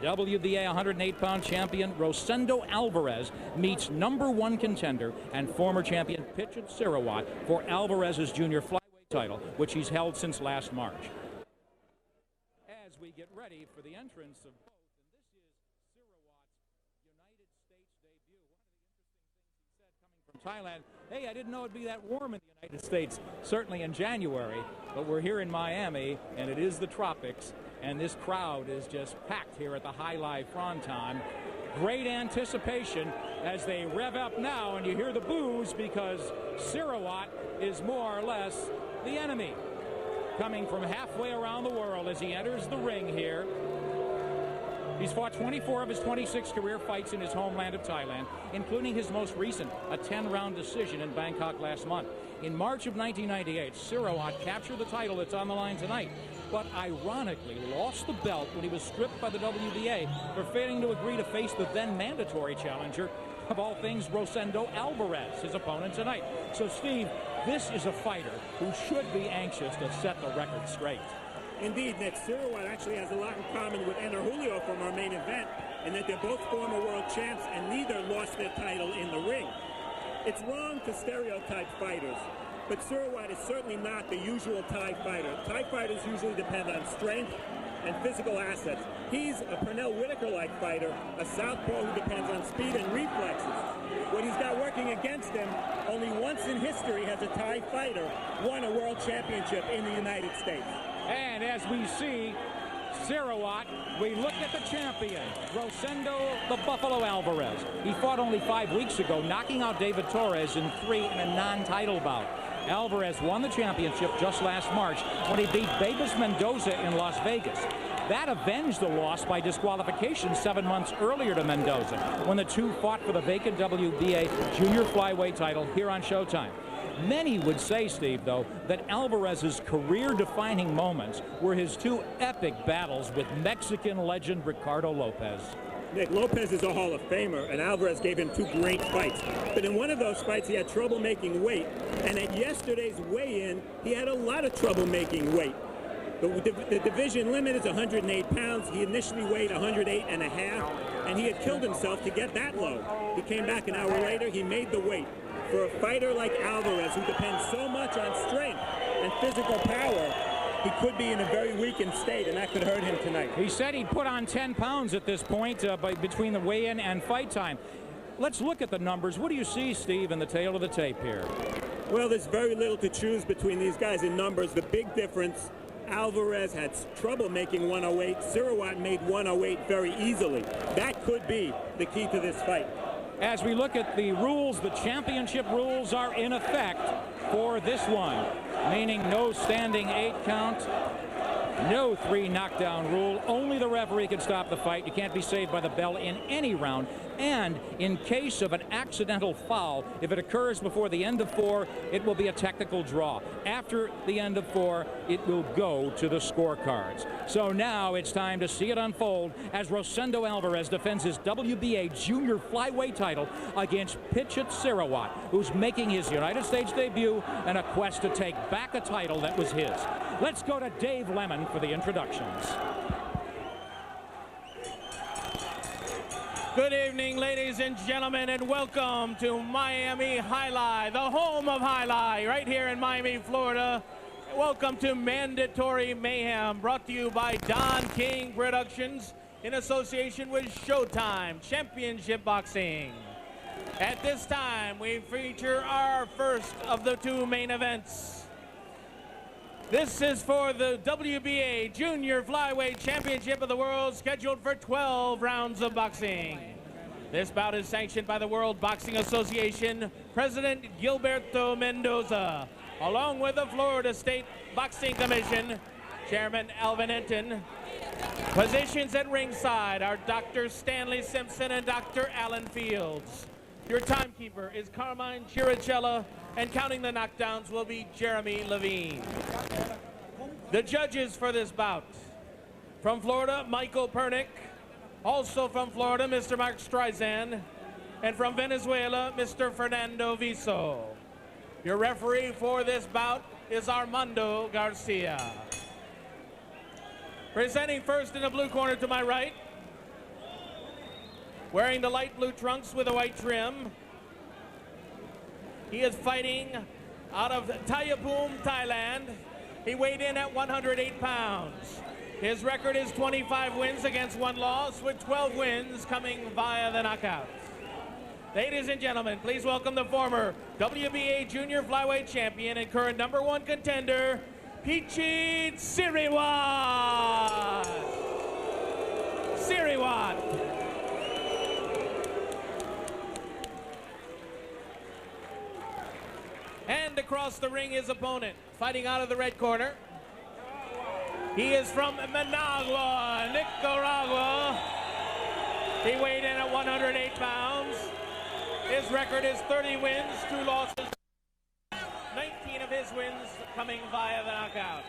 WBA 108-pound champion Rosendo Alvarez meets #1 contender and former champion Pitchit Sirwat for Alvarez's junior flyweight title, which he's held since last March. As we get ready for the entrance of both, and this is Sirwat's United States debut. One of the interesting things he said coming from Thailand, hey, I didn't know it'd be that warm in the United States, certainly in January, but we're here in Miami, and it is the tropics. And this crowd is just packed here at the High Life Fronton. Great anticipation as they rev up now, and you hear the boos because Sirwat is more or less the enemy. Coming from halfway around the world as he enters the ring here. He's fought 24 of his 26 career fights in his homeland of Thailand, including his most recent, a 10-round decision in Bangkok last month. In March of 1998, Sirwat captured the title that's on the line tonight, but ironically lost the belt when he was stripped by the WBA for failing to agree to face the then mandatory challenger, of all things, Rosendo Alvarez, his opponent tonight. So, Steve, this is a fighter who should be anxious to set the record straight. Indeed, Nick. Sirwat actually has a lot in common with Enter Julio from our main event, in that they're both former world champs and neither lost their title in the ring. It's wrong to stereotype fighters, but Sirwat is certainly not the usual Thai fighter. Thai fighters usually depend on strength and physical assets. He's a Pernell Whitaker-like fighter, a southpaw who depends on speed and reflexes. What he's got working against him, only once in history has a Thai fighter won a world championship in the United States. And as we see Sirwat, we look at the champion, Rosendo the Buffalo Alvarez. He fought only 5 weeks ago, knocking out David Torres in 3 in a non-title bout. Alvarez won the championship just last March when he beat Babis Mendoza in Las Vegas. That avenged the loss by disqualification 7 months earlier to Mendoza, when the two fought for the vacant WBA junior flyweight title here on Showtime. Many would say, Steve, though, that Alvarez's career-defining moments were his 2 epic battles with Mexican legend Ricardo Lopez. Nick, Lopez is a Hall of Famer, and Alvarez gave him 2 great fights. But in one of those fights, he had trouble making weight. And at yesterday's weigh-in, he had a lot of trouble making weight. The division limit is 108 pounds. He initially weighed 108.5, and he had killed himself to get that low. He came back an hour later. He made the weight. For a fighter like Alvarez, who depends so much on strength and physical power, he could be in a very weakened state, and that could hurt him tonight. He said he'd put on 10 pounds at this point between the weigh-in and fight time. Let's look at the numbers. What do you see, Steve, in the tail of the tape here? Well, there's very little to choose between these guys in numbers. The big difference, Alvarez had trouble making 108. Sirwat made 108 very easily. That could be the key to this fight. As we look at the rules, the championship rules are in effect for this one, meaning no standing 8 count, no 3 knockdown rule. Only the referee can stop the fight. You can't be saved by the bell in any round. And in case of an accidental foul, if it occurs before the end of 4, it will be a technical draw. After the end of 4, it will go to the scorecards. So now it's time to see it unfold as Rosendo Alvarez defends his WBA junior flyweight title against Pitchit Sirwat, who's making his United States debut in a quest to take back a title that was his. Let's go to Dave Lemon for the introductions. Good evening, ladies and gentlemen, and welcome to Miami High Life, the home of High Life, right here in Miami, Florida. Welcome to Mandatory Mayhem, brought to you by Don King Productions in association with Showtime Championship Boxing. At this time, we feature our first of the 2 main events. This is for the WBA Junior Flyweight Championship of the World, scheduled for 12 rounds of boxing. This bout is sanctioned by the World Boxing Association, President Gilberto Mendoza, along with the Florida State Boxing Commission, Chairman Alvin Enton. Positions at ringside are Dr. Stanley Simpson and Dr. Alan Fields. Your timekeeper is Carmine Chiricella, and counting the knockdowns will be Jeremy Levine. The judges for this bout, from Florida, Michael Pernick. Also from Florida, Mr. Mark Streisand. And from Venezuela, Mr. Fernando Viso. Your referee for this bout is Armando Garcia. Presenting first in the blue corner to my right, wearing the light blue trunks with a white trim. He is fighting out of Thayapum, Thailand. He weighed in at 108 pounds. His record is 25 wins against 1 loss, with 12 wins coming via the knockouts. Ladies and gentlemen, please welcome the former WBA junior flyweight champion and current #1 contender, Pitchit Sirwat. Sirwat. And across the ring, his opponent, fighting out of the red corner. He is from Managua, Nicaragua. He weighed in at 108 pounds. His record is 30 wins, 2 losses. 19 of his wins coming via the knockout.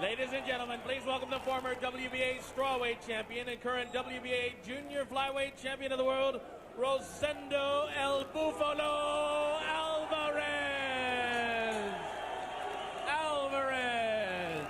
Ladies and gentlemen, please welcome the former WBA strawweight champion and current WBA junior flyweight champion of the world, Rosendo El Bufalo Alvarez. Alvarez.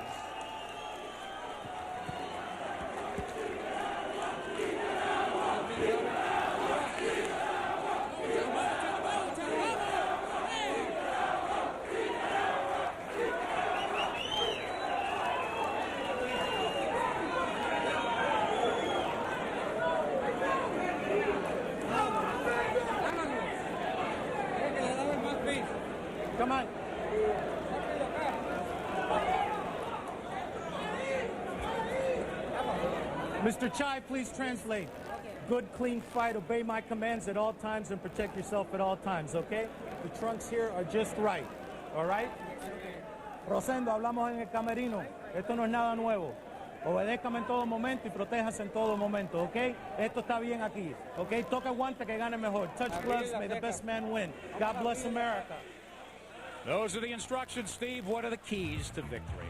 Come on. Mr. Chai, please translate. Good, clean fight. Obey my commands at all times and protect yourself at all times, okay? The trunks here are just right, all right? Rosendo, hablamos en el camerino. Esto no es nada nuevo. Obedézcame en todo momento y protéjase en todo momento, ¿ok? Esto está bien aquí, ¿ok? Toca guante que gane mejor. Touch gloves, may the best man win. God bless America. Those are the instructions, Steve. What are the keys to victory?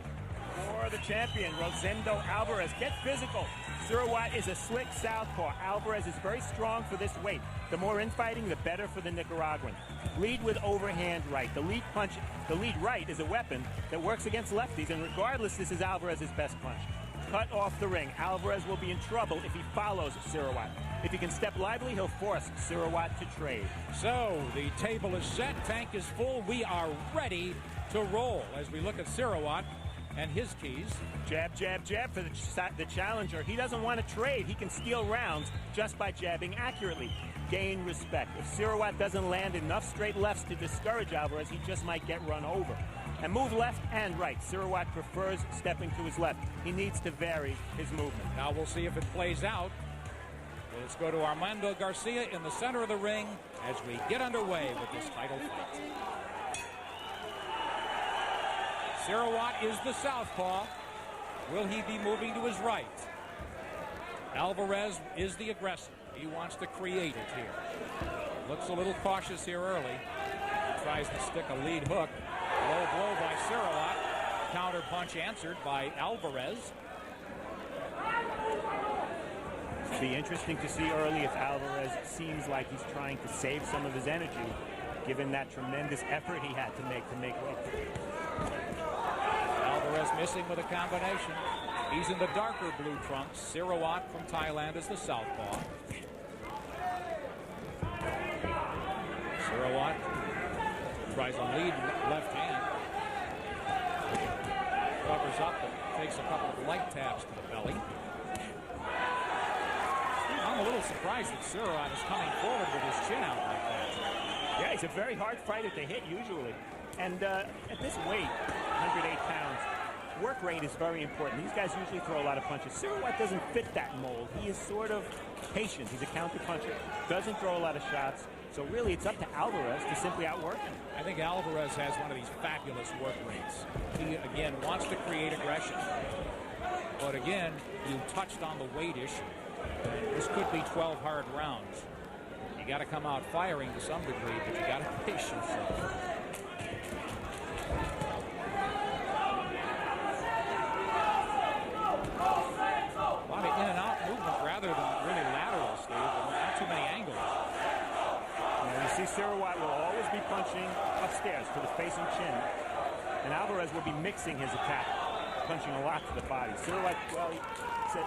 For the champion, Rosendo Alvarez. Get physical. Sirwat is a slick southpaw. Alvarez is very strong for this weight. The more infighting, the better for the Nicaraguan. Lead with overhand right. The lead right is a weapon that works against lefties, and regardless, this is Alvarez's best punch. Cut off the ring. Alvarez will be in trouble if he follows Sirwat. If he can step lively, he'll force Sirwat to trade. So the table is set, tank is full. We are ready to roll as we look at Sirwat and his keys. Jab, jab, jab for the challenger. He doesn't want to trade. He can steal rounds just by jabbing accurately. Gain respect. If Sirwat doesn't land enough straight lefts to discourage Alvarez, he just might get run over. And move left and right. Sirwat prefers stepping to his left. He needs to vary his movement. Now we'll see if it plays out. Let's go to Armando Garcia in the center of the ring as we get underway with this title fight. Sirwat is the southpaw. Will he be moving to his right? Alvarez is the aggressor. He wants to create it here. Looks a little cautious here early. He tries to stick a lead hook. Low blow by Sirwat. Counter punch answered by Alvarez. It'll be interesting to see early if Alvarez seems like he's trying to save some of his energy, given that tremendous effort he had to make weight. Alvarez missing with a combination. He's in the darker blue trunks. Sirwat from Thailand is the southpaw. Sirwat tries a lead left hand. Covers up and takes a couple of light taps to the belly. I'm a little surprised that Sirwat is coming forward with his chin out like that. Yeah, he's a very hard fighter to hit usually. And at this weight, 108 pounds, work rate is very important. These guys usually throw a lot of punches. Sirwat doesn't fit that mold. He is sort of patient. He's a counter puncher, doesn't throw a lot of shots. So really, it's up to Alvarez to simply outwork him. I think Alvarez has one of these fabulous work rates. He, again, wants to create aggression. But again, you touched on the weight issue. This could be 12 hard rounds. You got to come out firing to some degree, but you got to pace yourself. A lot of in and out movement rather than really lateral, Steve. Not too many angles. You see Sirwat will always be punching upstairs to the face and chin. And Alvarez will be mixing his attack, punching a lot to the body. Sirwat, well,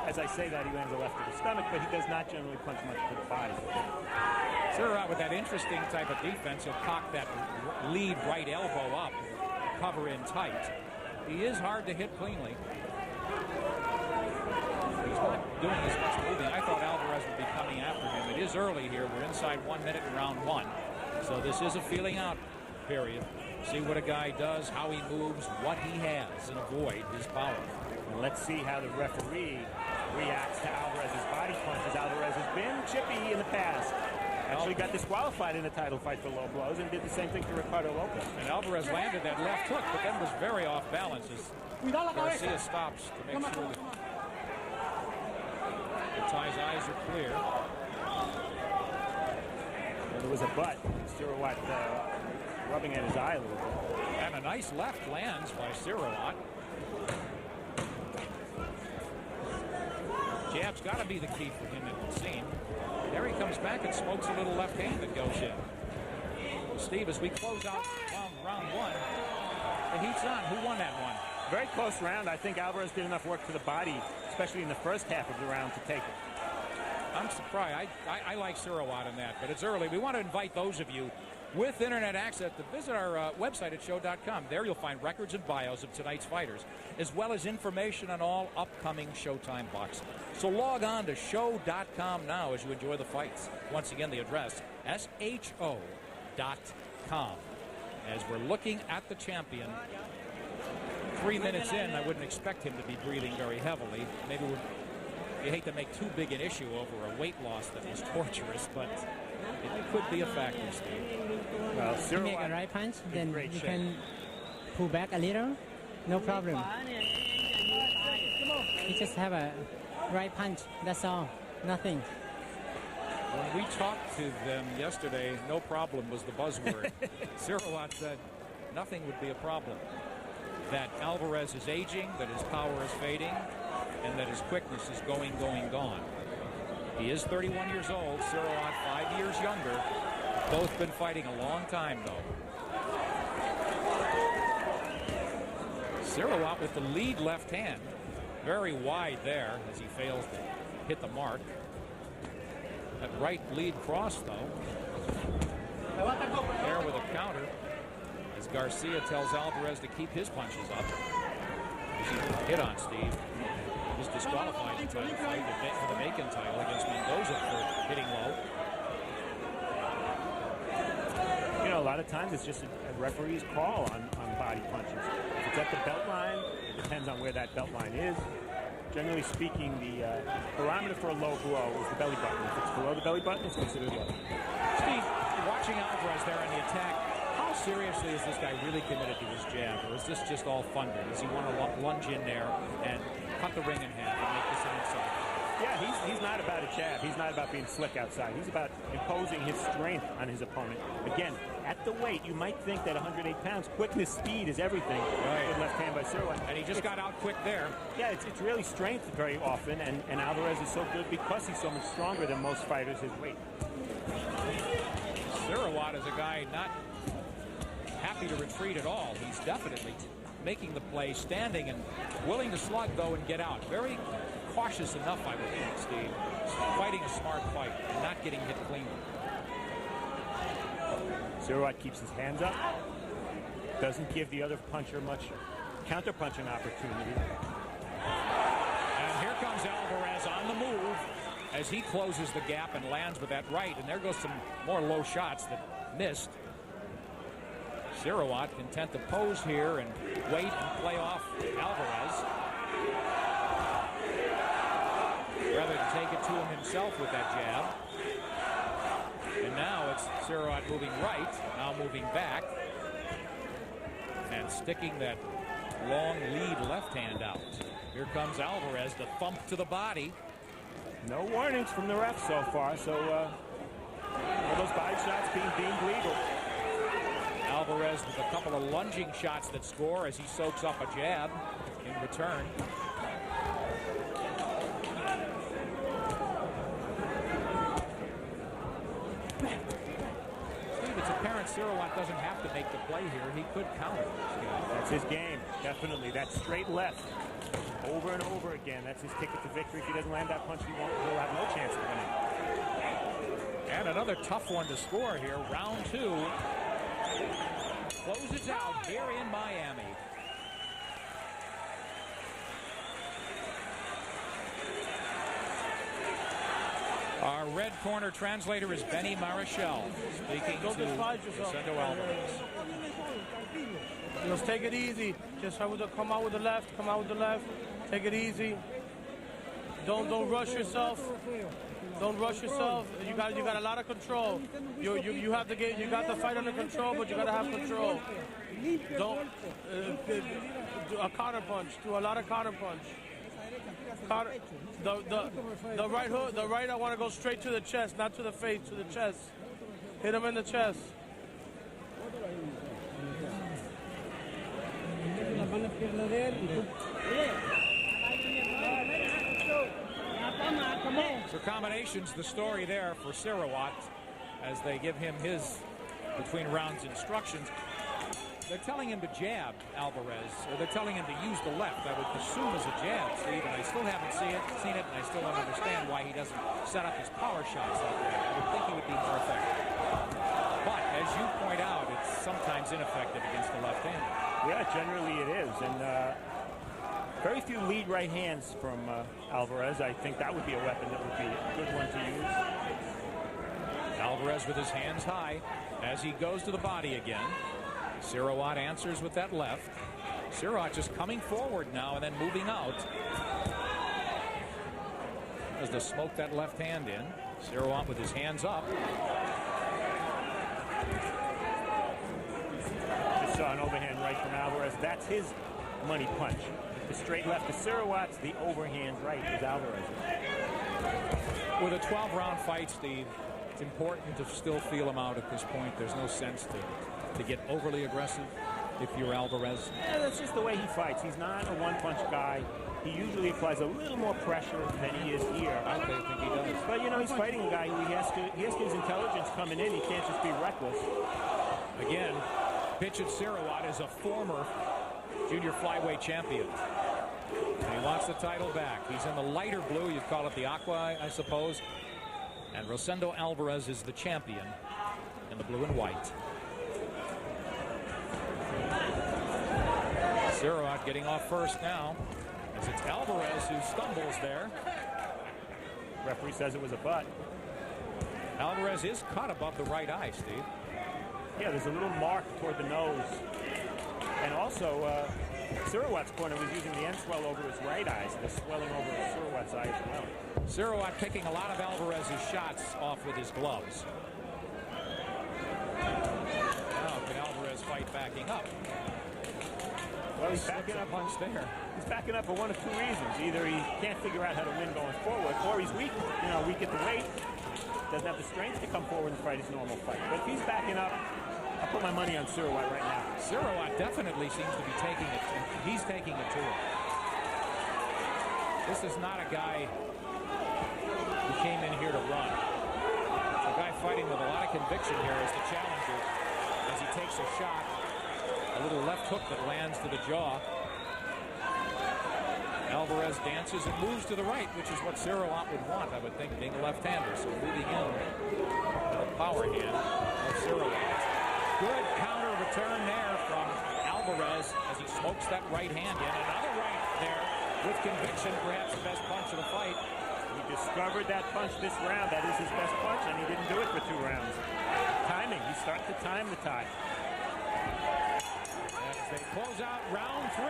as I say that, he lands a left to the stomach, but he does not generally punch much to the body. Sirwat, with that interesting type of defense, he'll cock that lead right elbow up, cover in tight. He is hard to hit cleanly. He's not doing as much moving. I thought Alvarez would be coming after him. It is early here. We're inside 1 minute in round one. So this is a feeling out period. See what a guy does, how he moves, what he has, and avoid his power. And let's see how the referee reacts to Alvarez's body punches. Alvarez has been chippy in the past. Actually got disqualified in the title fight for low blows and did the same thing to Ricardo Lopez. And Alvarez landed that left hook, but then was very off balance as Garcia stops to make sure that Ty's eyes are clear. Well, there was a butt. Sirwat rubbing at his eye a little bit. And a nice left lands by Sirwat. Jab's got to be the key for him, it would seem. There he comes back and smokes a little left hand that goes in. Steve, as we close out round one, the heat's on. Who won that one? Very close round. I think Alvarez did enough work to the body, especially in the first half of the round, to take it. I'm surprised. I like Sirwat in that, but it's early. We want to invite those of you with internet access to visit our website at show.com. There you'll find records and bios of tonight's fighters, as well as information on all upcoming Showtime boxing. So log on to show.com now as you enjoy the fights. Once again, the address, sho.com. As we're looking at the champion, 3 minutes in, I wouldn't expect him to be breathing very heavily. Maybe you hate to make too big an issue over a weight loss that was torturous, but it could be a factor, Steve. Well, you make a right punch, then you can pull back a little, no problem. You just have a right punch, that's all, nothing. When we talked to them yesterday, no problem was the buzzword. Sirwat said nothing would be a problem. That Alvarez is aging, that his power is fading, and that his quickness is gone. He is 31 years old, Sirwat 5 years younger. Both been fighting a long time, though. Sirwat with the lead left hand. Very wide there as he fails to hit the mark. That right lead cross, though. There with a counter as Garcia tells Alvarez to keep his punches up. He's hit on Steve. He was disqualified in title fight for the Macon title against Mendoza for hitting low. You know, a lot of times it's just a referee's call on body punches. If it's at the belt line, it depends on where that belt line is. Generally speaking, the parameter for a low blow is the belly button. If it's below the belly button, it's considered low. Steve, watching Alvarez there in the attack, how seriously is this guy really committed to his jab, or is this just all thunder? Does he want to lunge in there and cut the ring in half and make this an inside? Yeah, he's not about a jab. He's not about being slick outside. He's about imposing his strength on his opponent. Again, at the weight, you might think that 108 pounds, quickness, speed is everything. Right. Good left hand by Sirwat. And he just got out quick there. Yeah, it's really strength very often, and Alvarez is so good because he's so much stronger than most fighters his weight. Sirwat is a guy not happy to retreat at all. He's definitely making the play, standing and willing to slug, though, and get out. Very cautious enough, I would think, Steve. Fighting a smart fight and not getting hit cleanly. Sirwat keeps his hands up. Doesn't give the other puncher much counter-punching opportunity. And here comes Alvarez on the move as he closes the gap and lands with that right. And there goes some more low shots that missed. Sirwat content to pose here and wait and play off Alvarez, rather than take it to him himself with that jab. And now it's Sirwat moving right, now moving back, and sticking that long lead left hand out. Here comes Alvarez, the thump to the body. No warnings from the ref so far, so all those body shots being deemed legal. Alvarez with a couple of lunging shots that score as he soaks up a jab in return. Steve, it's apparent Sirwat doesn't have to make the play here. He could counter. That's his game, definitely. That straight left over and over again. That's his ticket to victory. If he doesn't land that punch, he'll have no chance of winning. And another tough one to score here. Round 2 closes out here in Miami. Our red corner translator is Benny Marichal, speaking to Rosendo Alvarez. Just take it easy. Just come out with the left. Come out with the left. Take it easy. Don't rush yourself. Don't rush yourself. You got a lot of control. You have to you got the fight under control, but you got to have control. Don't do a counter punch. Do a lot of counter punch. The right hook, the right, I want to go straight to the chest, not to the face, to the chest. Hit him in the chest. So combinations, the story there for Sirwat as they give him his between rounds instructions. They're telling him to jab Alvarez, or they're telling him to use the left. I would assume as a jab, Steve, and I still haven't seen it, and I still don't understand why he doesn't set up his power shots that way. I would think he would be more effective. But as you point out, it's sometimes ineffective against the left-hander. Yeah, generally it is, and very few lead right hands from Alvarez. I think that would be a weapon that would be a good one to use. Alvarez with his hands high as he goes to the body again. Sirwat answers with that left. Sirwat just coming forward now and then moving out. As to smoke that left hand in. Sirwat with his hands up. Just saw an overhand right from Alvarez. That's his money punch. The straight left to Sirwat's, the overhand right is Alvarez. With a 12-round fight, Steve, it's important to still feel him out at this point. There's no sense to get overly aggressive if you're Alvarez. Yeah, that's just the way he fights. He's not a one-punch guy. He usually applies a little more pressure than he is here. I think he does. But, you know, he's fighting a guy who he has to his intelligence coming in. He can't just be reckless. Again, Pitchit Sirwat is a former junior flyweight champion. And he wants the title back. He's in the lighter blue. You'd call it the aqua, I suppose. And Rosendo Alvarez is the champion in the blue and white. Sirwat getting off first now, as it's Alvarez who stumbles there. Referee says it was a butt. Alvarez is caught above the right eye, Steve. Yeah, there's a little mark toward the nose. And also, Sirwat's corner was using the end swell over his right eye, so the swelling over Sirwat's eye as well. Sirwat picking a lot of Alvarez's shots off with his gloves. Now can Alvarez fight backing up? Well, he's backing up. Punch there. He's backing up for one of two reasons. Either he can't figure out how to win going forward, or he's weak. You know, weak at the weight. Doesn't have the strength to come forward and fight his normal fight. But if he's backing up, I'll put my money on Sirwat right now. Sirwat definitely seems to be taking it. He's taking it to him. This is not a guy who came in here to run. It's a guy fighting with a lot of conviction here as the challenger, as he takes a shot. A little left hook that lands to the jaw. Alvarez dances and moves to the right, which is what Sirwat would want, I would think, being a left-hander. So moving in the power hand of Sirwat. Good counter return there from Alvarez as he smokes that right hand in. Another right there with conviction, perhaps the best punch of the fight. He discovered that punch this round. That is his best punch, and he didn't do it for 2 rounds. Timing. He starts to time the tie. They close out round 3,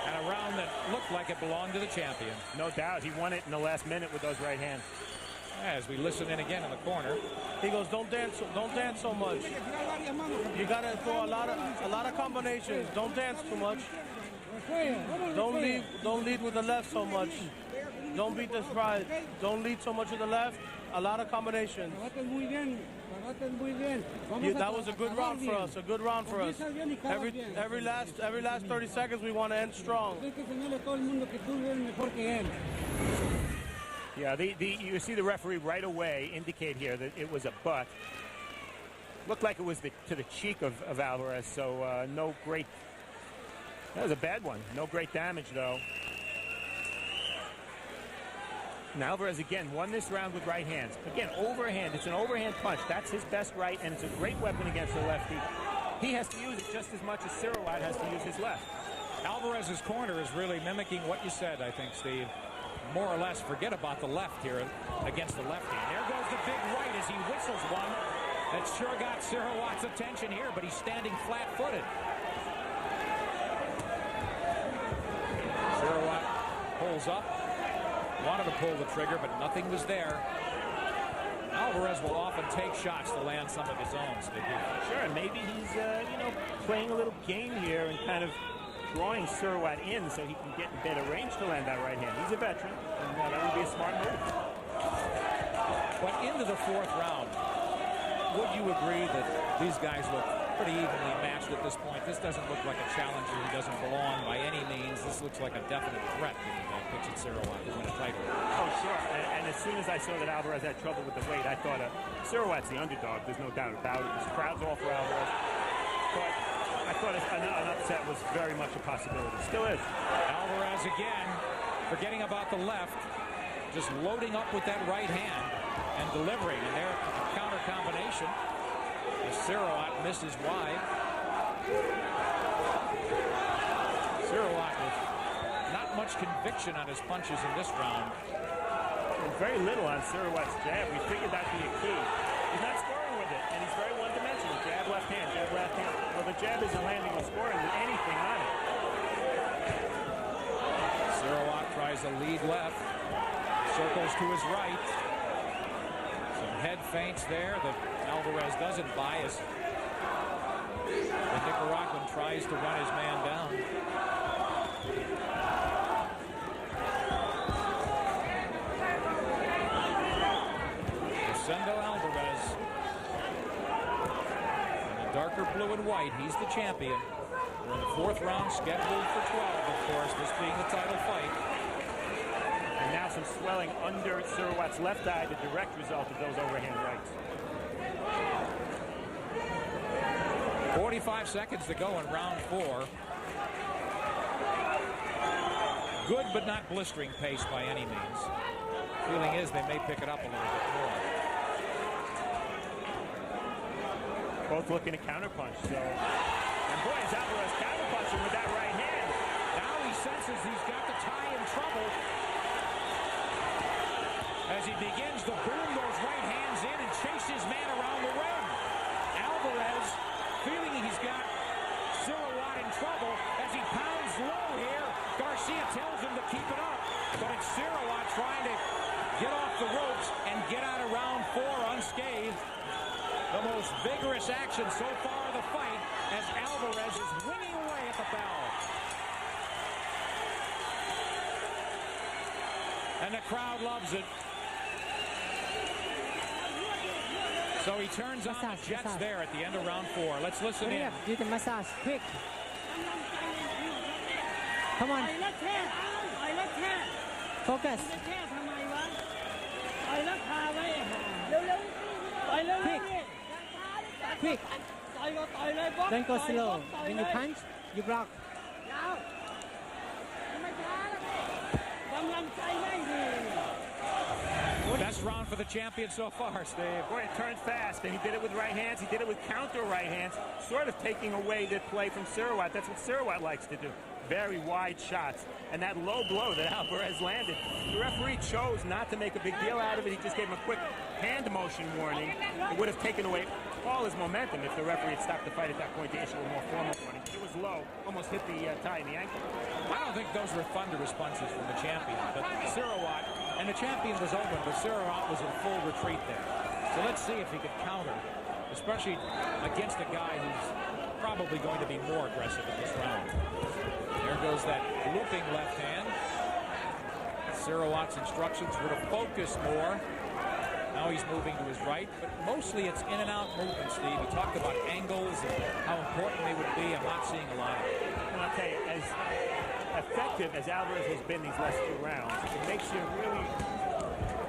and a round that looked like it belonged to the champion. No doubt. He won it in the last minute with those right hands. As we listen in again in the corner. He goes, don't dance so much. You gotta throw a lot of combinations. Don't dance too much. Don't lead with the left so much. Don't beat this right. Don't lead so much with the left. A lot of combinations. That was a good round for us. A good round for us. Every last 30 seconds, we want to end strong. Yeah, you see the referee right away indicate here that it was a butt. Looked like it was to the cheek of Alvarez, so no great That was a bad one. No great damage, though. Now Alvarez again won this round with right hands. Again, overhand. It's an overhand punch. That's his best right, and it's a great weapon against the lefty. He has to use it just as much as Sirwat has to use his left. Alvarez's corner is really mimicking what you said, I think, Steve. More or less, forget about the left here against the lefty. There goes the big right as he whistles one. That sure got Sirwat's attention here, but he's standing flat-footed. Sirwat pulls up. Wanted to pull the trigger, but nothing was there. Alvarez will often take shots to land some of his own, Sticky. Sure, and maybe he's, playing a little game here and kind of drawing Sirwat in so he can get in better range to land that right hand. He's a veteran, and that would be a smart move. But into the fourth round, would you agree that these guys look pretty evenly matched at this point? This doesn't look like a challenger who doesn't belong by any means. This looks like a definite threat to Pitchit Sirwat to win a title. Oh, sure. And as soon as I saw that Alvarez had trouble with the weight, I thought Sirwat's the underdog. There's no doubt about it. This crowd's all for Alvarez. But I thought an upset was very much a possibility. Still is. Alvarez again, forgetting about the left, just loading up with that right hand and delivering. And there, a counter combination. Sirwat misses wide. Sirwat with not much conviction on his punches in this round. And very little on Sirwat's jab. We figured that'd be a key. He's not scoring with it, and he's very one-dimensional. Jab, left hand, jab, left hand. Well, the jab isn't landing or scoring with anything on it. Sirwat tries to lead left. Circles to his right. Some head feints there that Alvarez doesn't buy as the Nicaraguan tries to run his man down. Rosendo Alvarez. In the darker blue and white, he's the champion. We're in the fourth round, scheduled for 12, of course, this being the title fight. And now some swelling under Sirwat's left eye, the direct result of those overhand rights. 45 seconds to go in round 4. Good but not blistering pace by any means. Feeling is they may pick it up a little bit more. Both looking to counterpunch. So, and boy, is Alvarez counterpunching with that right hand. Now he senses he's got the tie in trouble as he begins to boom those right hands in and chase his man around the ring. Alvarez feeling he's got Sirwat in trouble as he pounds low here. Garcia tells him to keep it up, but it's Sirwat trying to get off the ropes and get out of round 4 unscathed. The most vigorous action so far of the fight as Alvarez is winging away at the bell. And the crowd loves it. So he turns on the Jets there at the end of round 4. Let's listen in. Do the massage, quick. Come on. Focus. Quick. Don't go slow. When you punch, you block. Best round for the champion so far, Steve. Boy, it turned fast, and he did it with right hands. He did it with counter right hands, sort of taking away the play from Sirwat. That's what Sirwat likes to do. Very wide shots. And that low blow that Alvarez landed, the referee chose not to make a big deal out of it. He just gave him a quick hand motion warning. It would have taken away all his momentum if the referee had stopped the fight at that point to issue a more formal warning. It was low, almost hit the tie in the ankle. I don't think those were thunderous punches from the champion, but Sirwat, and the champion was open, but Sirwat was in full retreat there. So let's see if he could counter, especially against a guy who's probably going to be more aggressive in this round. There goes that looping left hand. Sirwat's instructions were to focus more. Now he's moving to his right, but mostly it's in and out movement, Steve. He talked about angles and how important they would be. I'm not seeing a lot of it. And I'll tell you, as effective as Alvarez has been these last 2 rounds, it makes you really...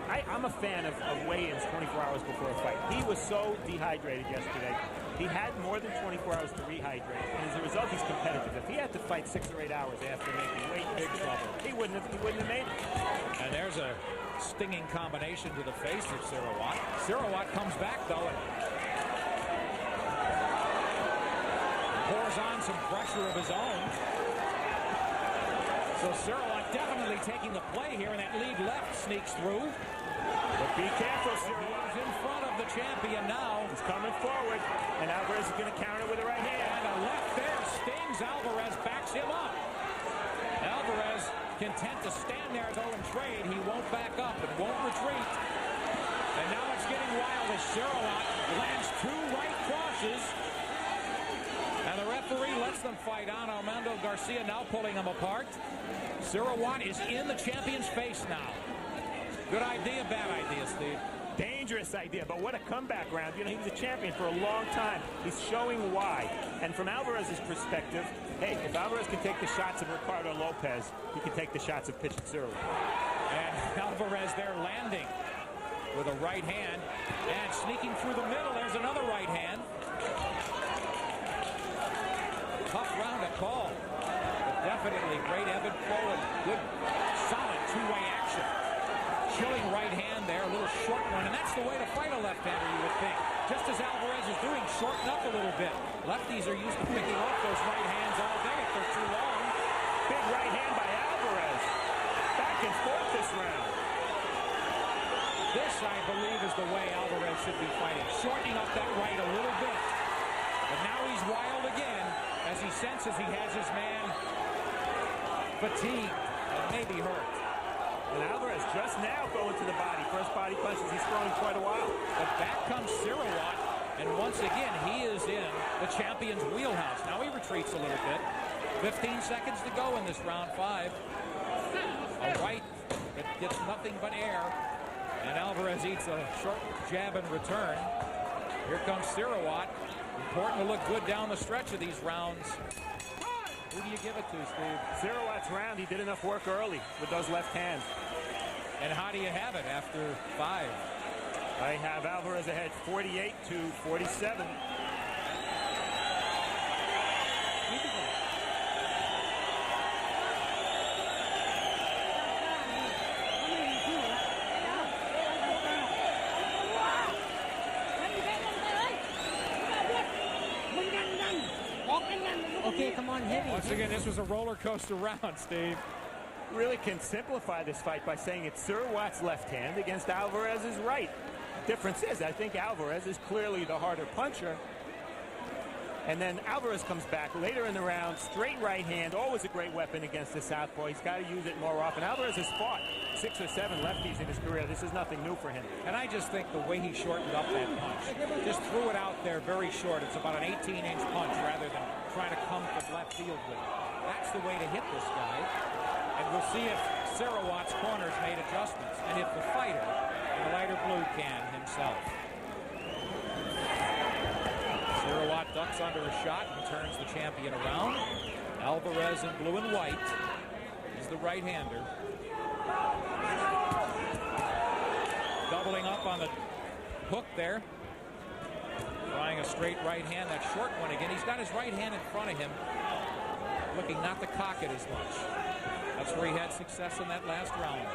I'm a fan of weigh-ins 24 hours before a fight. He was so dehydrated yesterday. He had more than 24 hours to rehydrate, and as a result, he's competitive. If he had to fight 6 or 8 hours after making weight, big trouble. He wouldn't have made it. And there's a stinging combination to the face of Sirwat. Sirwat comes back, though, and pours on some pressure of his own. So Sirwat definitely taking the play here, and that lead left sneaks through. But be careful, Sirwat. He's in front of the champion now. He's coming forward, and Alvarez is going to counter with a right hand. And a left there stings. Alvarez backs him up. Alvarez content to stand there though and trade. He won't back up and won't retreat. And now it's getting wild as Sirwat lands 2 right crosses. And the referee lets them fight on. Armando Garcia now pulling them apart. Sirwat is in the champion's face now. Good idea, bad idea, Steve. Dangerous idea, but what a comeback round. You know, he was a champion for a long time. He's showing why. And from Alvarez's perspective, hey, if Alvarez can take the shots of Ricardo Lopez, he can take the shots of Pitchit Sirwat. And Alvarez there landing with a right hand. And sneaking through the middle, there's another right hand. Tough round to call. But definitely great ebb and flow and good, solid two-way action. Chilling right hand there, a little short one, and that's the way to fight a left-hander, you would think. Just as Alvarez is doing, shorten up a little bit. Lefties are used to picking off those right hands all day if they're too long. Big right hand by Alvarez. Back and forth this round. This, I believe, is the way Alvarez should be fighting. Shortening up that right a little bit. But now he's wild again as he senses he has his man fatigued and maybe hurt. And Alvarez just now going to the body. First body punches he's thrown in quite a while. But back comes Sirwat, and once again, he is in the champion's wheelhouse. Now he retreats a little bit. 15 seconds to go in this round 5. A right that gets nothing but air, and Alvarez eats a short jab in return. Here comes Sirwat. Important to look good down the stretch of these rounds. Who do you give it to, Steve? Sirwat's round, he did enough work early with those left hands. And how do you have it after 5? I have Alvarez ahead 48-47. Okay, come on, heavy. Once again, this was a roller coaster round, Steve. Really can simplify this fight by saying it's Sirwat's left hand against Alvarez's right. Difference is, I think Alvarez is clearly the harder puncher. And then Alvarez comes back later in the round, straight right hand, always a great weapon against the southpaw. He's got to use it more often. Alvarez has fought 6 or 7 lefties in his career. This is nothing new for him. And I just think the way he shortened up that punch, just threw it out there very short. It's about an 18-inch punch rather than trying to come from left field with it. That's the way to hit this guy. And we'll see if Sirwat's corners made adjustments, and if the fighter in the lighter blue can himself. Sirwat ducks under a shot and turns the champion around. Alvarez in blue and white is the right-hander. Doubling up on the hook there. Trying a straight right hand, that short one again. He's got his right hand in front of him, looking not to cock it as much. That's where he had success in that last round.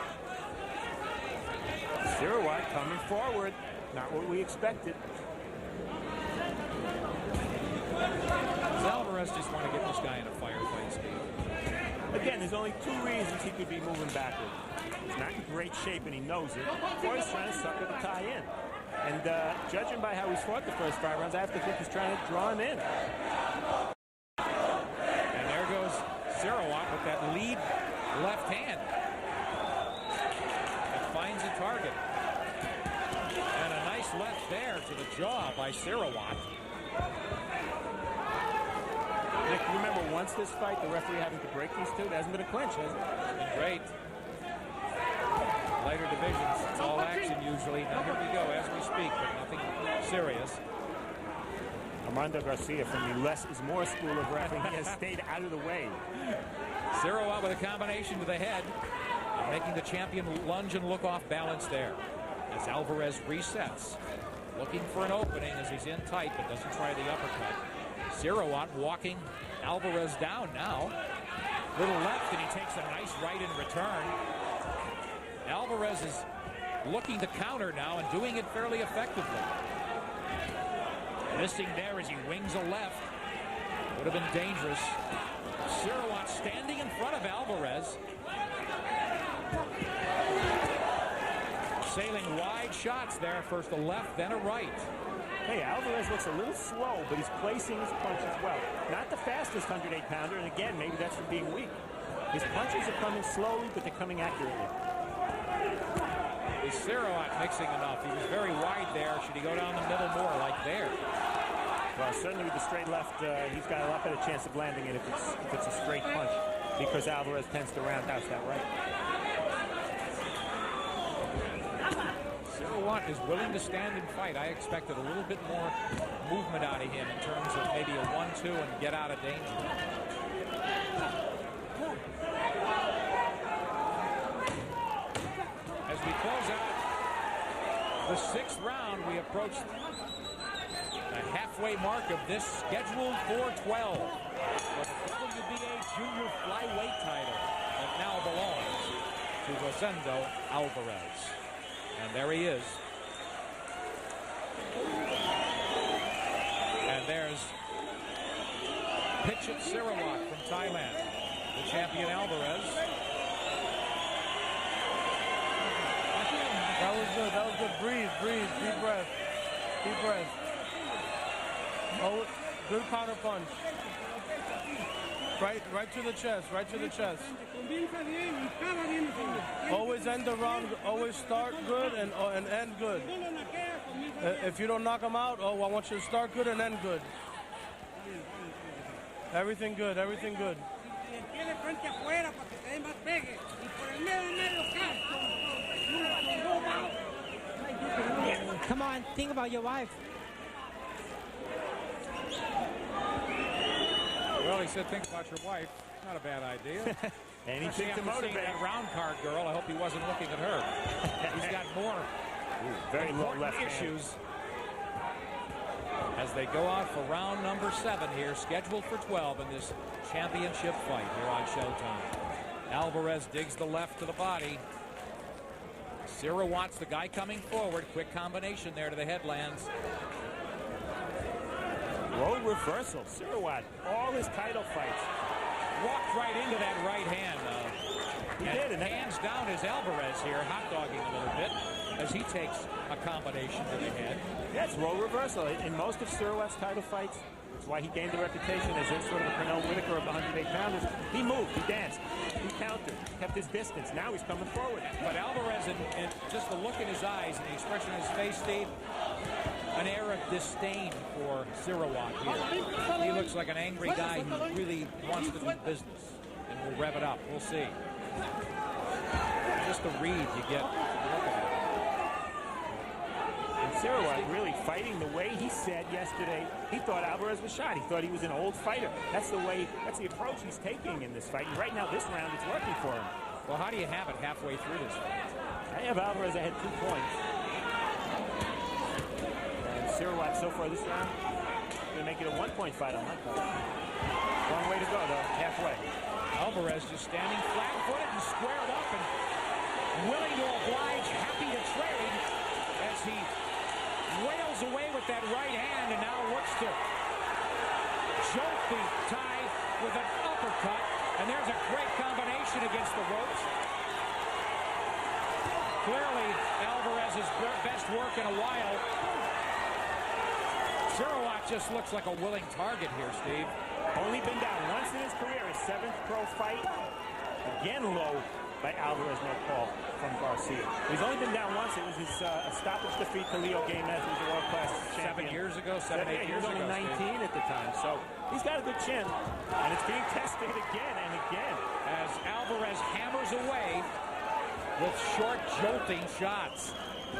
Sirwat coming forward. Not what we expected. Does Alvarez just want to get this guy in a firefight, Steve? Again, there's only 2 reasons he could be moving backward. He's not in great shape and he knows it. Or he's trying to sucker the tie in. And judging by how he's fought the first 5 rounds, I have to think he's trying to draw him in. And there goes Sirwat with that lead left hand. It finds a target. And a nice left there to the jaw by Sirwat. Nick, remember, once this fight, the referee having to break these 2, there hasn't been a clinch, has it? Great. Lighter divisions, it's all action usually. Now here we go as we speak, but nothing serious. Armando Garcia from the less is more school of refereeing. He has stayed out of the way. Sirwat with a combination to the head, making the champion lunge and look off balance there as Alvarez resets. looking for an opening as he's in tight, but doesn't try the uppercut. Sirwat walking Alvarez down now. Little left, and he takes a nice right in return. Alvarez is looking to counter now and doing it fairly effectively. Missing there as he wings a left. Would have been dangerous. Sirwat standing in front of Alvarez. Sailing wide shots there. First a left, then a right. Hey, Alvarez looks a little slow, but he's placing his punches well. Not the fastest 108-pounder, and again, maybe that's from being weak. His punches are coming slowly, but they're coming accurately. Is Sirwat mixing enough? He was very wide there. Should he go down the middle more like there? Well, certainly with the straight left, he's got a lot better chance of landing it if it's a straight punch, because Alvarez tends to roundhouse that right. Sirwat is willing to stand and fight. I expected a little bit more movement out of him in terms of maybe a 1-2 and get out of danger. As we close out the 6th round, we approach the halfway mark of this scheduled 412 for the WBA Junior Flyweight title that now belongs to Rosendo Alvarez. And there he is. And there's Pitchit Sirwat from Thailand, the champion Alvarez. That was good. That was good. Breathe. Deep breath. Deep breath. Oh, good counter punch. Right to the chest. Right to the chest. Always end the round. Always start good and end good. If you don't knock him out, I want you to start good and end good. Everything good. Everything good. Come on, think about your wife. Well, he said, think about your wife. Not a bad idea. Anything to motivate that round card girl. I hope he wasn't looking at her. He's got more very low left issues as they go out for round number 7 here, scheduled for 12 in this championship fight here on Showtime. Alvarez digs the left to the body. Sirwat's the guy coming forward. Quick combination there to the headlands. Role reversal. Sirwat, all his title fights. Walked right into that right hand. He did, and hands down is Alvarez here, hot dogging a little bit as he takes a combination to the head. That's role reversal. In most of Sirwat's title fights, that's why he gained the reputation as sort of a Pernell Whitaker of the 108-pounders. He moved, he danced, he countered, kept his distance. Now he's coming forward. But Alvarez, and just the look in his eyes and the expression on his face, Steve, an air of disdain for Sirwat here. He looks like an angry guy who really wants to do business. And we'll rev it up. We'll see. Just the read you get. And Sirwat really fighting the way he said yesterday. He thought Alvarez was shot. He thought he was an old fighter. That's the approach he's taking in this fight. And right now, this round, it's working for him. Well, how do you have it halfway through this fight? I have Alvarez ahead 2 points. Sirwat so far this round, going to make it a 1-point fight on my part. Long way to go, though, halfway. Alvarez just standing flat-footed and squared up and willing to oblige, happy to trade as he wails away with that right hand and now looks to jolt the Thai with an uppercut. And there's a great combination against the ropes. Clearly, Alvarez's best work in a while. Sirwat just looks like a willing target here, Steve. Only been down once in his career, his 7th pro fight. Again low by Alvarez, no call from Garcia. He's only been down once. It was his stoppage defeat to Leo Gamez, who was a world-class champion. 7 years ago, 8 years ago. He was only 19 at the time, so he's got a good chin. And it's being tested again and again. As Alvarez hammers away with short, jolting shots.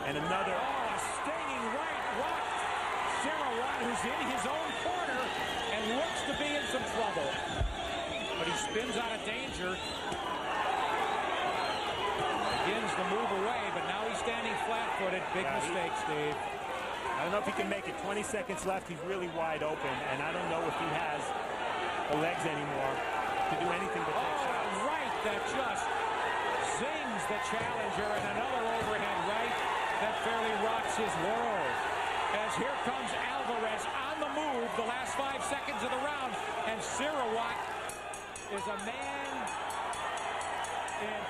And another... Oh, a stinging right rocked Sirwat, who's in his own corner and looks to be in some trouble. But he spins out of danger. Begins to move away, but now he's standing flat-footed. Big mistake, Steve. I don't know if he can make it. 20 seconds left. He's really wide open, and I don't know if he has the legs anymore to do anything but take shots. Right, that just zings the challenger, and another overhead right that fairly rocks his world. As here comes Alvarez on the move the last 5 seconds of the round, and Sirwat is a man in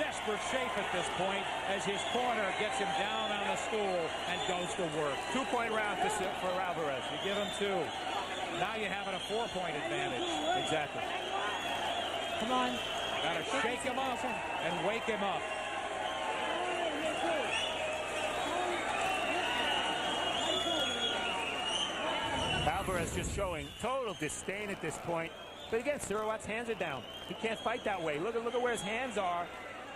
desperate shape at this point as his corner gets him down on the stool and goes to work. 2-point round for Alvarez. You give him 2. Now you have it a 4-point advantage. Exactly. Come on. Got to shake him up and wake him up. Alvarez just showing total disdain at this point. But again, Sirwat's hands are down. He can't fight that way. Look at where his hands are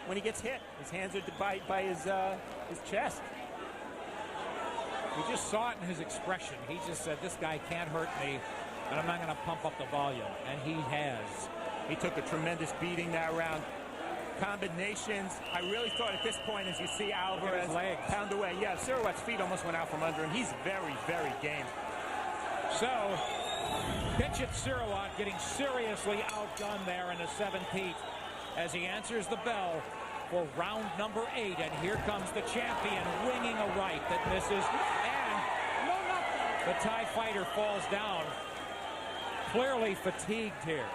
when he gets hit. His hands are by his chest. We just saw it in his expression. He just said, this guy can't hurt me, and I'm not going to pump up the volume. And he has. He took a tremendous beating that round. Combinations. I really thought at this point, as you see Alvarez pound away. Yeah, Sirwat's feet almost went out from under him. He's very, very game. So, Pitchit Sirwat getting seriously outdone there in the 17th as he answers the bell for round number 8. And here comes the champion winging a right that misses. And the Thai fighter falls down. Clearly fatigued here.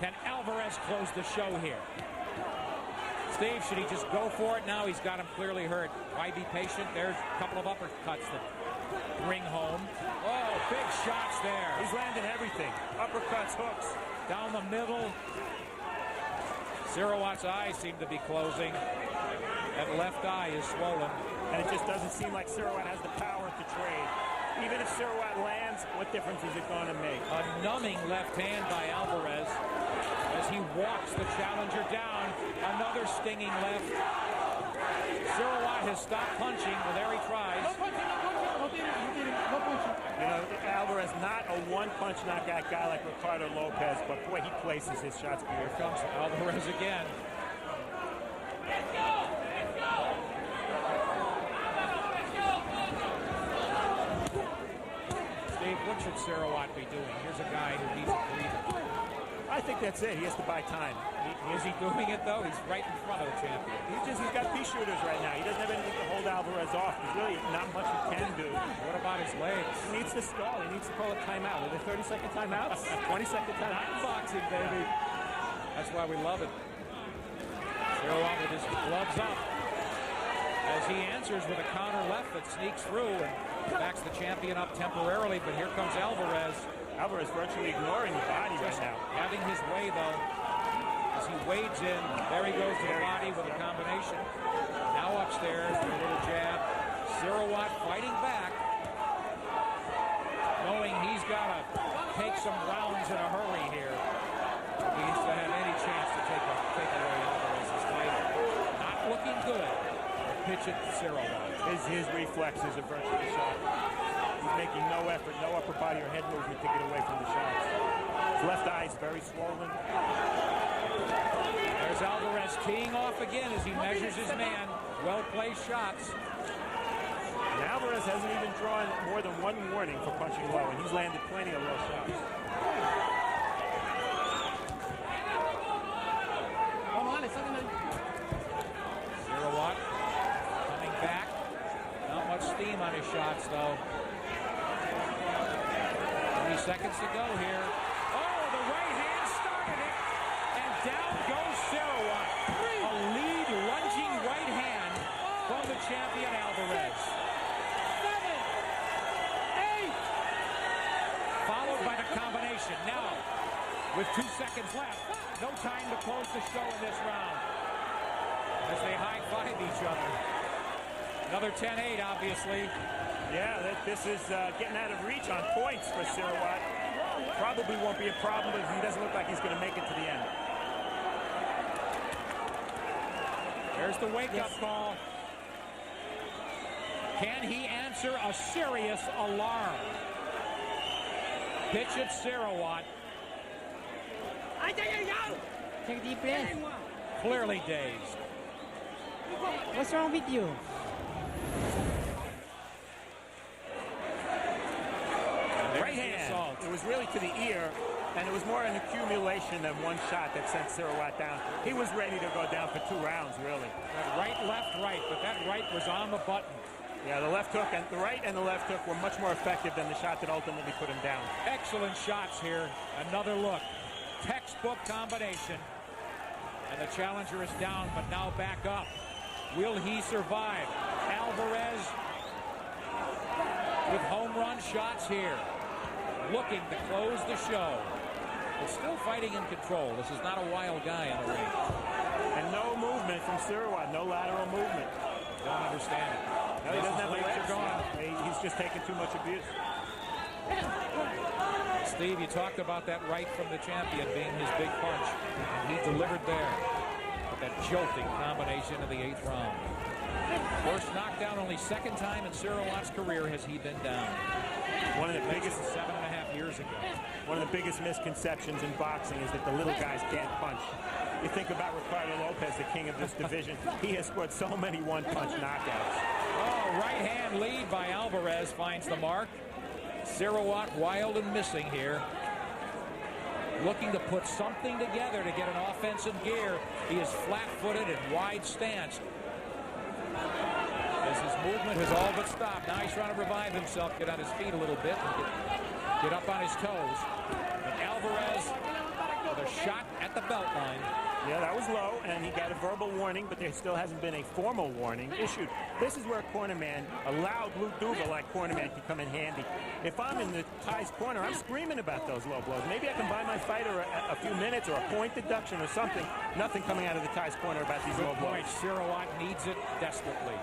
Can Alvarez close the show here? Steve, should he just go for it now? He's got him clearly hurt. Why be patient? There's a couple of uppercuts that bring home. Oh, big shots there. He's landing everything. Uppercuts, hooks. Down the middle. Sirwat's eyes seem to be closing. That left eye is swollen. And it just doesn't seem like Sirwat has the power to trade. Even if Sirwat lands, what difference is it going to make? A numbing left hand by Alvarez as he walks the challenger down. Another stinging left. Sirwat has stopped punching, but there he tries. You know, Alvarez not a one-punch knockout guy like Ricardo Lopez, but boy, he places his shots beautifully. Here comes Alvarez again. Steve, what should Sirwat be doing? Here's a guy who needs a breather. I think that's it. He has to buy time. Is he doing it, though? He's right in front of the champion. He's got pea shooters right now. He doesn't have anything to hold Alvarez off. There's really not much he can do. What about his legs? He needs to stall. He needs to call a timeout. Are there 30-second timeouts? 20-second timeouts? Not boxing, baby. That's why we love it. Sirwat with his gloves up as he answers with a counter left that sneaks through and backs the champion up temporarily. But here comes Alvarez. Alvarez virtually ignoring the body right now. Having his way, though, as he wades in. There he goes to the body with a combination. Now upstairs with a little jab. Sirwat fighting back, knowing he's got to take some rounds in a hurry here. He needs to have any chance to take away Alvarez's title. Not looking good. Pitchit Sirwat. His reflexes are virtually shot. He's making no effort, no upper body or head movement to get away from the shots. His left eye is very swollen. There's Alvarez teeing off again as he measures his man. Well-placed shots. And Alvarez hasn't even drawn more than one warning for punching low, and he's landed plenty of low shots. Sirwat coming back. Not much steam on his shots, though. 20 seconds to go here. Oh, the right hand started it. And down goes Sirwat. A lead lunging right hand from the champion Alvarez. 7, 8. Followed by the combination. Now, with 2 seconds left, no time to close the show in this round as they high-five each other. Another 10-8, obviously. Yeah, this is getting out of reach on points for Sirwat. Probably won't be a problem if he doesn't look like he's going to make it to the end. There's the wake-up call. Can he answer a serious alarm? Pitchit Sirwat. Take a deep breath. Clearly dazed. What's wrong with you? right hand. It was really to the ear, and it was more an accumulation than one shot that sent Sirwat down. He was ready to go down for 2 rounds, really. Right, left, right, but that right was on the button. Yeah, the left hook and the right and the left hook were much more effective than the shot that ultimately put him down. Excellent shots here. Another look. Textbook combination. And the challenger is down, but now back up. Will he survive? Alvarez with home run shots here. Looking to close the show. But still fighting in control. This is not a wild guy in the ring. And no movement from Sirwat. No lateral movement. Don't understand it. No, he doesn't have the legs. He's just taking too much abuse. Steve, you talked about that right from the champion being his big punch. He delivered there with that jolting combination in the 8th round. First knockdown, only 2nd time in Sirwat's career has he been down. One of the biggest 7.5 years ago. One of the biggest misconceptions in boxing is that the little guys can't punch. You think about Ricardo Lopez, the king of this division. He has scored so many one-punch knockouts. Oh, right hand lead by Alvarez finds the mark. Sirwat wild and missing here. Looking to put something together to get an offensive gear. He is flat-footed and wide stance. As his movement has all but stopped. Now he's trying to revive himself, get on his feet a little bit, and get up on his toes. But Alvarez with a shot at the belt line. Yeah, that was low, and he got a verbal warning, but there still hasn't been a formal warning issued. This is where a cornerman, a loud Blue Duva-like cornerman, can come in handy. If I'm in the Ty's corner, I'm screaming about those low blows. Maybe I can buy my fighter a few minutes or a point deduction or something. Nothing coming out of the Ty's corner about these low blows. Sirwat needs it desperately.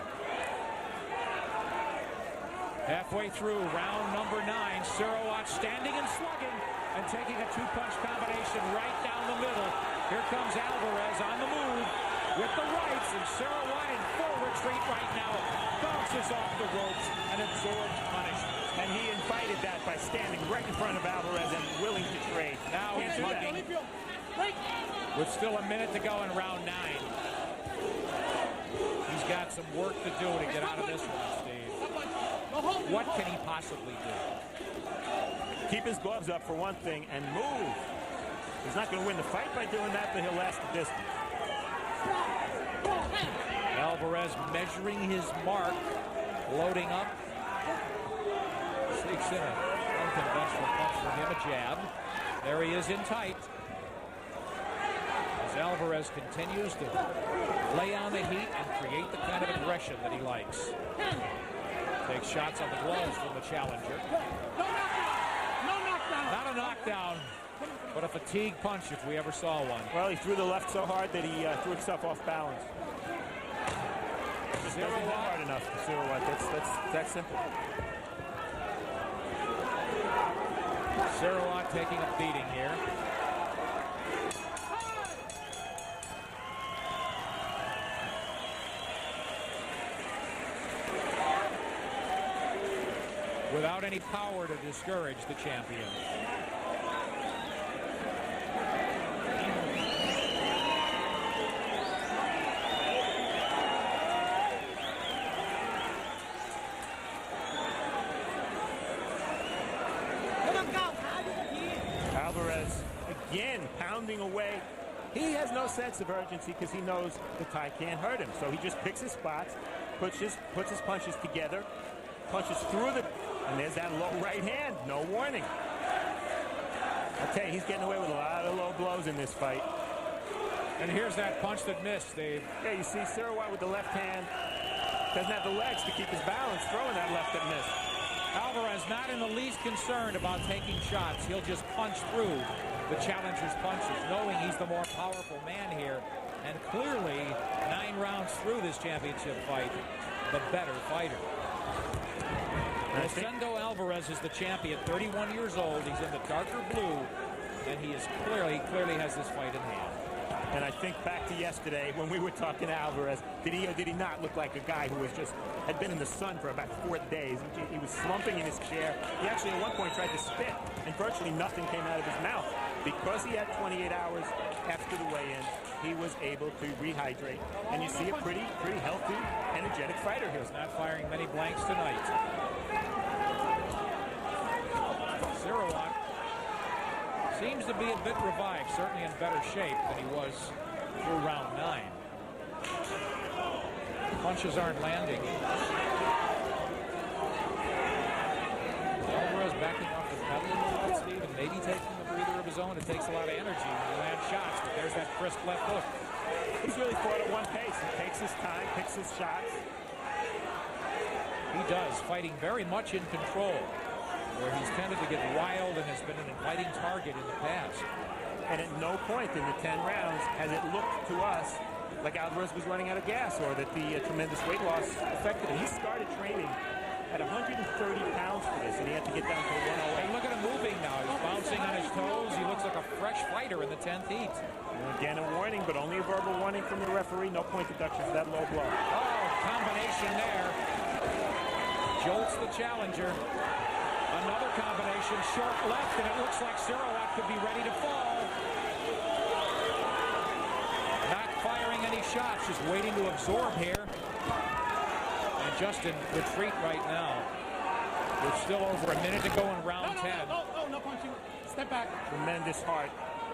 Halfway through round number 9, Sirwat standing and slugging and taking a 2-punch combination right down the middle. Here comes Alvarez on the move with the rights, and Sirwat in full retreat right now. Bounces off the ropes and absorbs punishment. And he invited that by standing right in front of Alvarez and willing to trade. Now he's looking with still a minute to go in round 9. He's got some work to do to get out of this one, Steve. What can he possibly do? Keep his gloves up for one thing and move. He's not going to win the fight by doing that, but he'll last the distance. Alvarez measuring his mark, loading up. Sneaks in a unconventional punch for him, a jab. There he is in tight. As Alvarez continues to lay on the heat and create the kind of aggression that he likes. Takes shots on the gloves from the challenger. Not a knockdown, but a fatigue punch if we ever saw one. Well, he threw the left so hard that he threw himself off balance. Just doesn't hit hard enough for Sirwat. That's simple. Sirwat taking a beating here. Without any power to discourage the champion. Alvarez again pounding away. He has no sense of urgency because he knows the Thai can't hurt him. So he just picks his spots, puts his punches together, punches through the... And there's that low right hand. No warning. I'll tell you, he's getting away with a lot of low blows in this fight. And here's that punch that missed, Dave. Yeah, you see Sirwat with the left hand. Doesn't have the legs to keep his balance, throwing that left that missed. Alvarez not in the least concerned about taking shots. He'll just punch through the challenger's punches, knowing he's the more powerful man here. And clearly, 9 rounds through this championship fight, the better fighter. Rosendo Alvarez is the champion, 31 years old. He's in the darker blue, and he is clearly has this fight in hand. And I think back to yesterday when we were talking to Alvarez, did he not look like a guy who had been in the sun for about 4 days? He was slumping in his chair. He actually at one point tried to spit, and virtually nothing came out of his mouth. Because he had 28 hours after the weigh-in, he was able to rehydrate. And you see a pretty healthy, energetic fighter here. He's not firing many blanks tonight. Sirwat seems to be a bit revived, certainly in better shape than he was through round 9. Punches aren't landing. Alvarez backing off the pedal a little bit, Steve, and maybe taking a breather of his own. It takes a lot of energy when you land shots, but there's that crisp left hook. He's really fought at one pace. He takes his time, picks his shots. He does, fighting very much in control, where he's tended to get wild and has been an inviting target in the past. And at no point in the 10 rounds has it looked to us like Alvarez was running out of gas or that the tremendous weight loss affected him. He started training at 130 pounds for this, and he had to get down to 108. And look at him moving now. He's bouncing on his toes. He looks like a fresh fighter in the 10th heat. And again, a warning, but only a verbal warning from the referee. No point deduction for that low blow. Oh, combination there. Jolts the challenger. Another combination, short left, and it looks like Sirwat could be ready to fall. Not firing any shots, just waiting to absorb here. And just in retreat right now. With still over a minute to go in round 10. No punching. Step back. Tremendous heart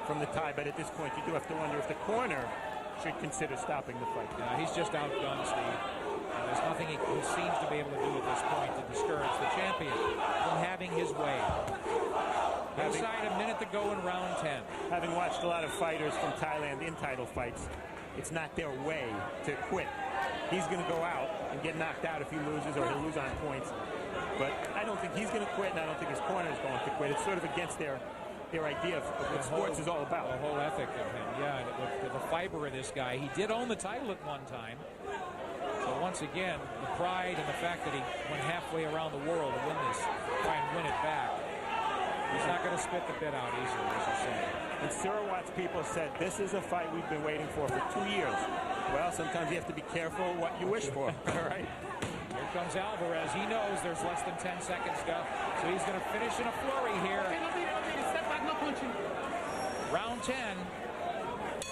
from the Thai, but at this point you do have to wonder if the corner should consider stopping the fight. Yeah, he's just outdone, Steve. There's nothing he seems to be able to do at this point to discourage the champion from having his way. Inside a minute to go in round 10. Having watched a lot of fighters from Thailand in title fights, it's not their way to quit. He's going to go out and get knocked out if he loses, or he'll lose on points. But I don't think he's going to quit, and I don't think his corner is going to quit. It's sort of against their idea of what sports is all about. The whole ethic of him, yeah. With the fiber of this guy. He did own the title at one time. So once again, the pride and the fact that he went halfway around the world to win this, try and win it back. He's not going to spit the bit out easily, as you say. And Sirwat's people said, this is a fight we've been waiting for 2 years. Well, sometimes you have to be careful what you wish for, all right? Here comes Alvarez. He knows there's less than 10 seconds to go, so he's going to finish in a flurry here. Step back, no punching. Round 10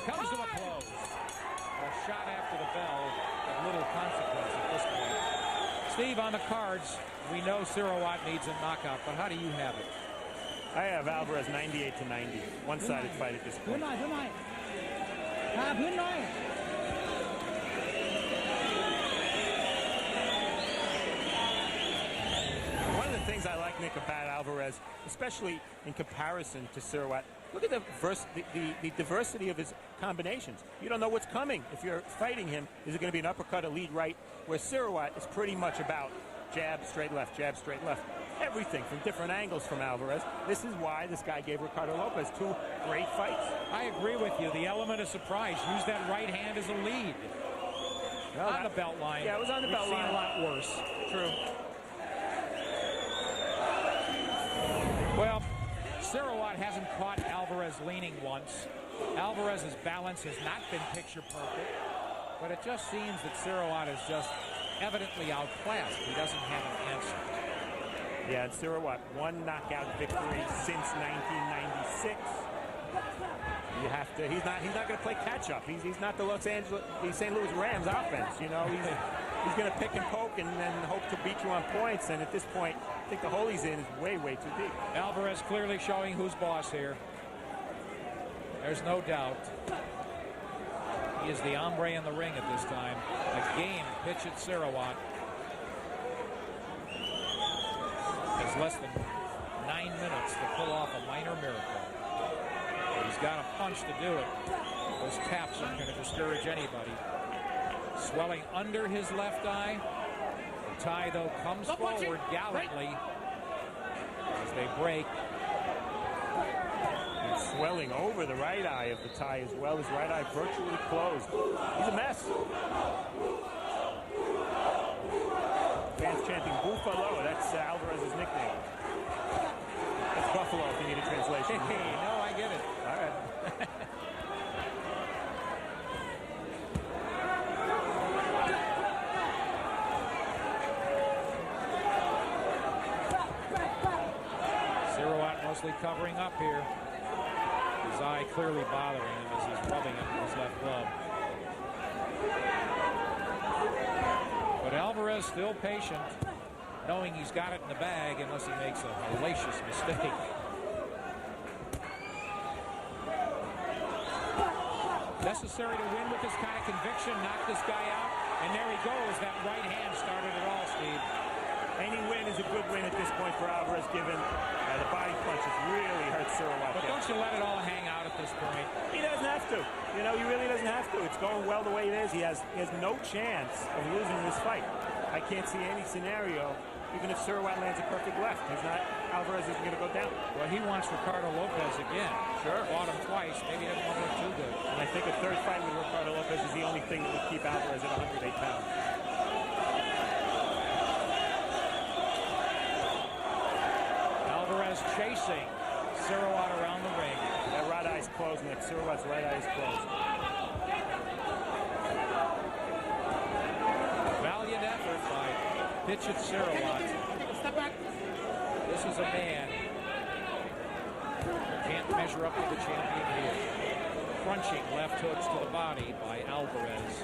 comes to a close. A shot after the bell of little consequence at this point. Steve, on the cards, we know Sirwat needs a knockout, but how do you have it? I have Alvarez 98-90. One-sided fight at this point. One of the things I like, Nick, about Alvarez, especially in comparison to Sirwat, look at the diversity of his combinations. You don't know what's coming. If you're fighting him, is it going to be an uppercut, a lead right? Where Sirwat is pretty much about jab, straight left, jab, straight left. Everything from different angles from Alvarez. This is why this guy gave Ricardo Lopez 2 great fights. I agree with you. The element of surprise. Use that right hand as a lead. Well, on the belt line. Yeah, it was on the belt line. We've seen a lot worse. True. Well, Sirwat hasn't caught Alvarez leaning once. Alvarez's balance has not been picture perfect, but it just seems that Sirwat is just evidently outclassed. He doesn't have an answer. Yeah, and Sirwat, 1 knockout victory since 1996. You have to. He's not going to play catch up. He's not the St. Louis Rams offense. You know, he's going to pick and poke and then hope to beat you on points. And at this point, I think the hole he's in is way, way too deep. Alvarez clearly showing who's boss here. There's no doubt. He is the hombre in the ring at this time. A game Pitchit Sirwat has less than 9 minutes to pull off a minor miracle. He's got a punch to do it. Those taps aren't going to discourage anybody. Swelling under his left eye. The Thai, though, comes forward gallantly as they break. And swelling over the right eye of the Thai as well. His right eye virtually closed. He's a mess. Fans chanting Buffalo. That's Alvarez's nickname. That's Buffalo if you need a translation. Hey, no, I get it. All right. Sirwat mostly covering up here. His eye clearly bothering him as he's rubbing it with his left glove. But Alvarez still patient. knowing he's got it in the bag unless he makes a hellacious mistake. Necessary to win with this kind of conviction, knock this guy out, and there he goes. That right hand started it all, Steve. Any win is a good win at this point for Alvarez, given the body punches really hurt Sirwat. But don't you let it all hang out at this point. He doesn't have to. You know, he really doesn't have to. It's going well the way it is. He has no chance of losing this fight. I can't see any scenario, even if Sirwat lands a perfect left. Alvarez isn't going to go down. Well, he wants Ricardo Lopez again. Sure. Fought him twice. Maybe he doesn't want to look too good. And I think a third fight with Ricardo Lopez is the only thing that would keep Alvarez at 108 pounds. Alvarez chasing Sirwat around the ring. That right eye's closed, Nick. Sirwat's right eye is closed. Valiant effort by Pitchit Sirwat. Step back. This is a man who can't measure up to the champion here. Crunching left hooks to the body by Alvarez.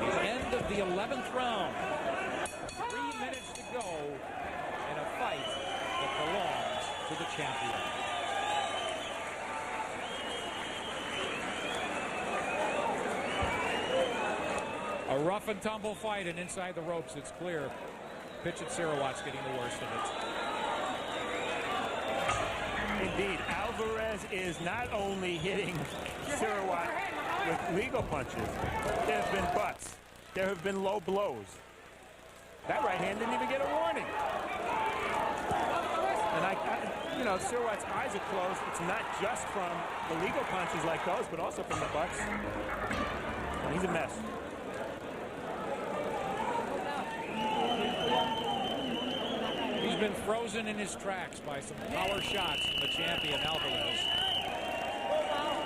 The end of the 11th round. 3 minutes to go in a fight that belongs to the champion. A rough and tumble fight, and inside the ropes, it's clear Pitchit Sirwat's getting the worst of it. Indeed, Alvarez is not only hitting Sirwat with legal punches, there have been butts. There have been low blows. That right hand didn't even get a warning. And you know, Sirwat's eyes are closed. It's not just from the legal punches like those, but also from the butts. And he's a mess. He's been frozen in his tracks by some power shots from the champion Alvarez.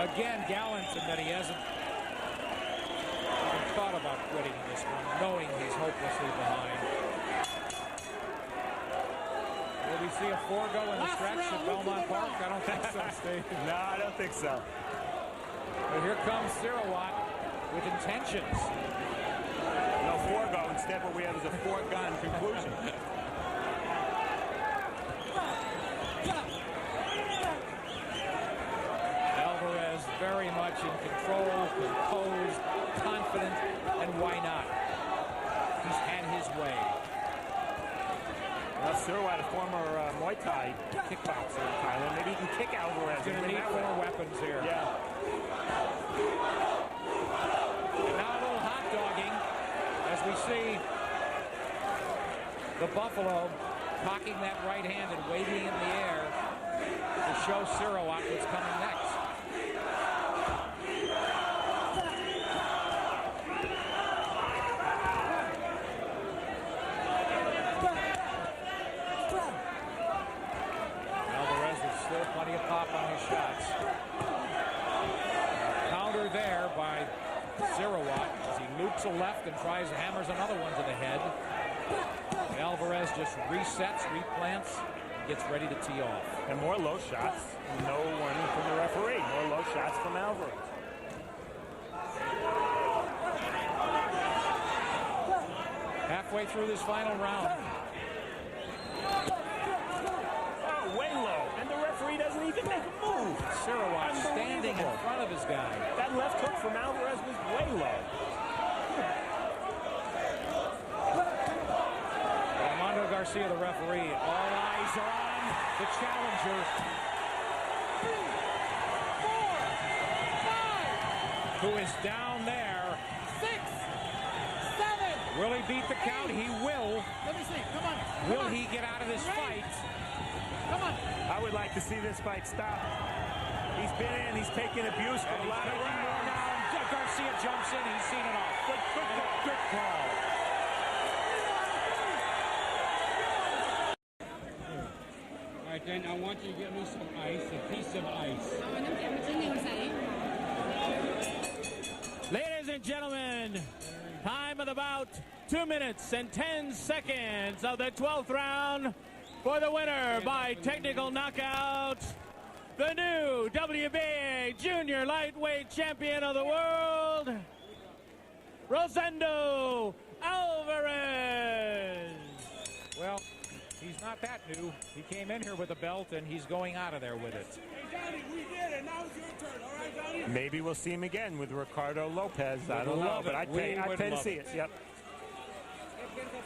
Again, gallant in that he hasn't even thought about quitting in this one, knowing he's hopelessly behind. Will we see a forego in the stretch at Belmont Park? I don't think so, Steve. No, I don't think so. But here comes Sirwat with intentions. No forego. Instead, what we have is a foregone conclusion. Alvarez very much in control, composed, confident, and why not? He's had his way. Well, Sirwat, a former Muay Thai kickboxer in Thailand. Maybe he can kick Alvarez. He's going to need 4 weapons here. Yeah. And now a little hot dogging as we see the Buffalo cocking that right hand and waving in the air to show Sirwat what's coming next. Alvarez with still plenty of pop on his shots. Counter there by Sirwat as he loops a left and tries hammers another one to the head. Alvarez just resets, replants, and gets ready to tee off. And more low shots. No warning from the referee. More low shots from Alvarez. Halfway through this final round. Oh, way low. And the referee doesn't even make a move. Sirwat standing in front of his guy. That left hook from Alvarez was way low. Armando Garcia, the referee. All eyes are on the challenger. 3, 4, 5, who is down there. 6, 7. Will he beat the count? He will. Let me see. Come on. Will he get out of this fight? Come on. I would like to see this fight stop. He's been in. He's taken abuse for a lot of rounds. Garcia jumps in. He's seen it all. Good call. All right, then I want you to get me some ice, a piece of ice. Ladies and gentlemen, time of the bout, 2 minutes and 10 seconds of the 12th round for the winner by technical knockout, the new WBA Junior Lightweight Champion of the World, Rosendo Alvarez. Well, he's not that new. He came in here with a belt, and he's going out of there with it. Hey, Johnny, we did it. Now it's your turn. All right, Johnny? Maybe we'll see him again with Ricardo Lopez. I Would don't know, love but it. I We tend would to love see it. it. Yep.